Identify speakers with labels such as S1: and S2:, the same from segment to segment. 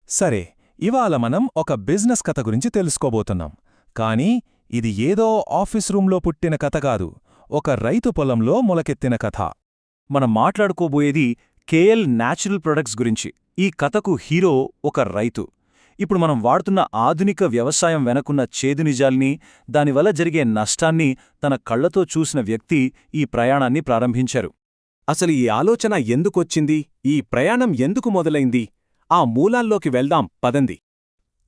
S1: సరే, ఇవాళ మనం ఒక బిజినెస్ కథ గురించి తెలుసుకోబోతున్నాం. కానీ ఇది ఏదో ఆఫీస్ రూంలో పుట్టిన కథ కాదు, ఒక రైతు పొలంలో మొలకెత్తిన కథ.
S2: మనం మాట్లాడుకోబోయేది కేఎల్ న్యాచురల్ ప్రొడక్ట్స్ గురించి. ఈ కథకు హీరో ఒక రైతు. ఇప్పుడు మనం వాడుతున్న ఆధునిక వ్యవసాయం వెనకున్న చేదు నిజాల్ని, దానివల్ల జరిగే నష్టాన్ని తన కళ్లతో చూసిన వ్యక్తి ఈ ప్రయాణాన్ని ప్రారంభించారు.
S3: అసలు ఈ ఆలోచన ఎందుకొచ్చింది? ఈ ప్రయాణం ఎందుకు మొదలైంది? ఆ మూలాల్లోకి వెళ్దాం పదండి.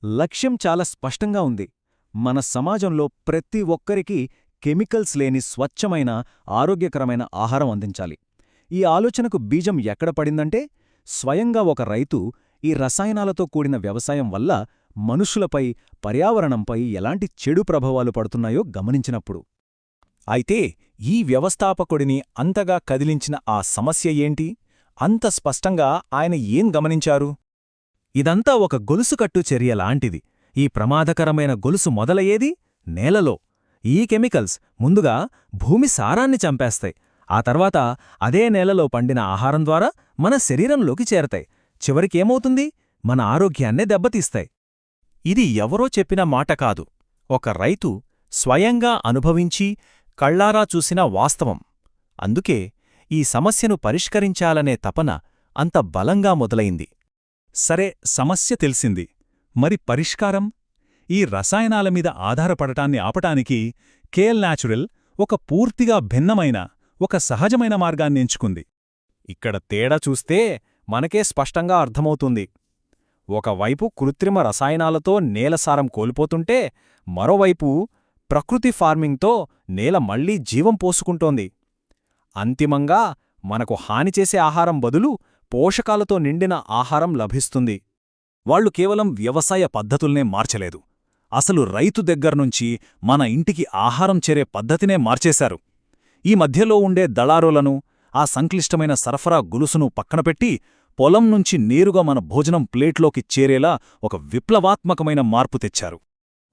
S2: లక్ష్యం చాలా స్పష్టంగా ఉంది. మన సమాజంలో ప్రతి ఒక్కరికీ కెమికల్స్ లేని స్వచ్ఛమైన, ఆరోగ్యకరమైన ఆహారం అందించాలి. ఈ ఆలోచనకు బీజం ఎక్కడ పడిందంటే, స్వయంగా ఒక రైతు ఈ రసాయనాలతో కూడిన వ్యవసాయం వల్ల మనుషులపై, పర్యావరణంపై ఎలాంటి చెడు ప్రభావాలు పడుతున్నాయో గమనించినప్పుడు.
S3: అయితే ఈ వ్యవస్థాపకుడిని అంతగా కదిలించిన ఆ సమస్య ఏంటి? అంత స్పష్టంగా ఆయన ఏం గమనించారు?
S2: ఇదంతా ఒక గొలుసుకట్టు చర్యలాంటిది. ఈ ప్రమాదకరమైన గొలుసు మొదలయ్యేది నేలలో. ఈ కెమికల్స్ ముందుగా భూమి సారాన్ని చంపేస్తాయి. ఆ తర్వాత అదే నేలలో పండిన ఆహారం ద్వారా మన శరీరంలోకి చేరతాయి. చివరికేమవుతుంది? మన ఆరోగ్యాన్నే దెబ్బతీస్తాయి.
S3: ఇది ఎవరో చెప్పిన మాట కాదు, ఒక రైతు స్వయంగా అనుభవించి కళ్లారా చూసిన వాస్తవం. అందుకే ఈ సమస్యను పరిష్కరించాలనే తపన అంత బలంగా మొదలైంది.
S1: సరే, సమస్య తెలిసింది. మరి పరిష్కారం? ఈ రసాయనాల మీద ఆధారపడటాన్ని ఆపటానికి కేఎల్ న్యాచురల్ ఒక పూర్తిగా భిన్నమైన, ఒక సహజమైన మార్గాన్ని ఎంచుకుంది.
S3: ఇక్కడ తేడా చూస్తే మనకే స్పష్టంగా అర్థమవుతుంది. ఒకవైపు కృత్రిమ రసాయనాలతో నేలసారం కోల్పోతుంటే, మరోవైపు ప్రకృతి ఫార్మింగ్తో నేల మళ్లీ జీవం పోసుకుంటోంది. అంతిమంగా మనకు హానిచేసే ఆహారం బదులు పోషకాలతో నిండిన ఆహారం లభిస్తుంది.
S2: వాళ్లు కేవలం వ్యవసాయ పద్ధతుల్నే మార్చలేదు, అసలు రైతు దగ్గర్నుంచి మన ఇంటికి ఆహారం చేరే పద్ధతినే మార్చేశారు. ఈ మధ్యలో ఉండే దళారులను, ఆ సంక్లిష్టమైన సరఫరా గొలుసును పక్కనపెట్టి పొలం నుంచి నేరుగా మన భోజనం ప్లేట్లోకి చేరేలా ఒక విప్లవాత్మకమైన మార్పు తెచ్చారు.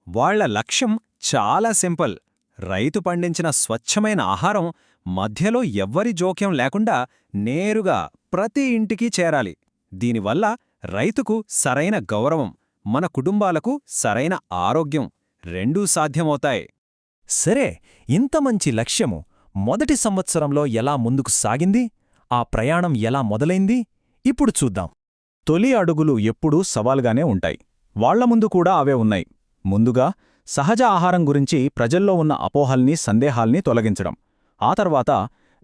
S3: వాళ్ల లక్ష్యం చాలా సింపుల్. రైతు పండించిన స్వచ్ఛమైన ఆహారం మధ్యలో ఎవ్వరి జోక్యం లేకుండా నేరుగా ప్రతి ఇంటికి చేరాలి. దీనివల్ల రైతుకు సరైన గౌరవం, మన కుటుంబాలకు సరైన ఆరోగ్యం రెండూ సాధ్యమవుతాయి.
S2: సరే, ఇంత మంచి లక్ష్యము మొదటి సంవత్సరంలో ఎలా ముందుకు సాగింది? ఆ ప్రయాణం ఎలా మొదలైంది? ఇప్పుడు చూద్దాం.
S3: తొలి అడుగులు ఎప్పుడూ సవాల్గానే ఉంటాయి. వాళ్ల ముందు కూడా అవే ఉన్నాయి. ముందుగా సహజ ఆహారం గురించి ప్రజల్లో ఉన్న అపోహల్ని, సందేహాల్ని తొలగించడం. ఆ తర్వాత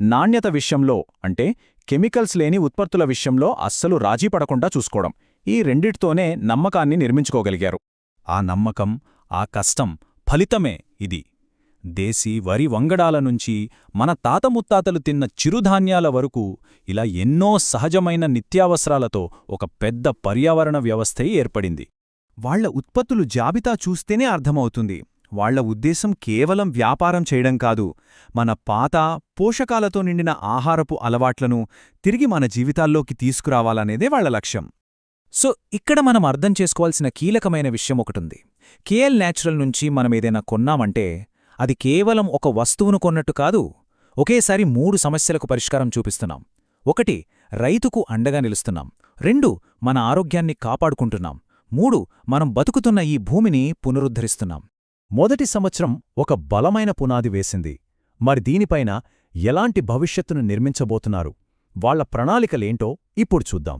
S3: నాణ్యత విషయంలో, అంటే కెమికల్స్ లేని ఉత్పత్తుల విషయంలో అస్సలు రాజీపడకుండా చూసుకోవడం. ఈ రెండిటితోనే నమ్మకాన్ని నిర్మించుకోగలిగారు.
S1: ఆ నమ్మకం, ఆ కష్టం ఫలితమే ఇది. దేశీ వరి వంగడాల నుంచి మన తాత ముత్తాతలు తిన్న చిరుధాన్యాల వరకు ఇలా ఎన్నో సహజమైన నిత్యావసరాలతో ఒక పెద్ద పర్యావరణ వ్యవస్థే ఏర్పడింది.
S2: వాళ్ల ఉత్పత్తులు జాబితా చూస్తేనే అర్థమవుతుంది. వాళ్ల ఉద్దేశం కేవలం వ్యాపారం చేయడం కాదు, మన పాత, పోషకాలతో నిండిన ఆహారపు అలవాట్లను తిరిగి మన జీవితాల్లోకి తీసుకురావాలనేదే వాళ్ల లక్ష్యం. సో ఇక్కడ మనం అర్థం చేసుకోవాల్సిన కీలకమైన విషయం ఒకటుంది. కేఎల్ న్యాచురల్ నుంచి మనమేదైనా కొన్నామంటే అది కేవలం ఒక వస్తువును కొన్నట్టు కాదు, ఒకేసారి 3 సమస్యలకు పరిష్కారం చూపిస్తున్నాం. 1. రైతుకు అండగా నిలుస్తున్నాం. 2. మన ఆరోగ్యాన్ని కాపాడుకుంటున్నాం. 3. మనం బతుకుతున్న ఈ భూమిని పునరుద్ధరిస్తున్నాం. మొదటి సంవత్సరం ఒక బలమైన పునాది వేసింది. మరి దీనిపైన ఎలాంటి భవిష్యత్తును నిర్మించబోతున్నారు? వాళ్ల ప్రణాళికలేంటో ఇప్పుడు చూద్దాం.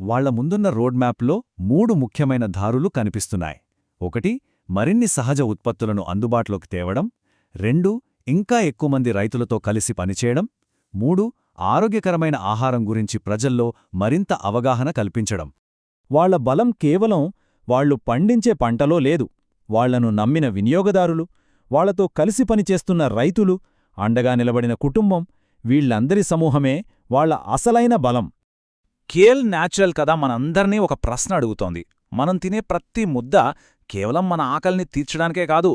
S2: వాళ్ల ముందున్న రోడ్ మ్యాప్లో 3 ముఖ్యమైన దారులు కనిపిస్తున్నాయి. 1. మరిన్ని సహజ ఉత్పత్తులను అందుబాటులోకి తేవడం. 2. ఇంకా ఎక్కువ మంది రైతులతో కలిసి పనిచేయడం. 3. ఆరోగ్యకరమైన ఆహారం గురించి ప్రజల్లో మరింత అవగాహన కల్పించడం. వాళ్ల బలం కేవలం వాళ్లు పండించే పంటలో లేదు, వాళ్లను నమ్మిన వినియోగదారులు, వాళ్లతో కలిసి పనిచేస్తున్న రైతులు, అండగా నిలబడిన కుటుంబం, వీళ్లందరి సమూహమే వాళ్ల అసలైన బలం.
S3: కేఎల్ న్యాచురల్ కథ మనందర్నీ ఒక ప్రశ్న అడుగుతోంది. మనం తినే ప్రతి ముద్ద కేవలం మన ఆకలిని తీర్చడానికే కాదు,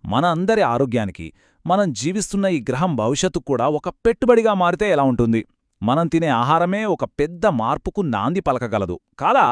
S3: మన అందరి ఆరోగ్యానికి, మనం జీవిస్తున్న ఈ గ్రహం భవిష్యత్తు కూడా ఒక పెట్టుబడిగా మారితే ఎలా ఉంటుంది? మనం తినే ఆహారమే ఒక పెద్ద మార్పుకు నాంది పలకగలదు కాదా?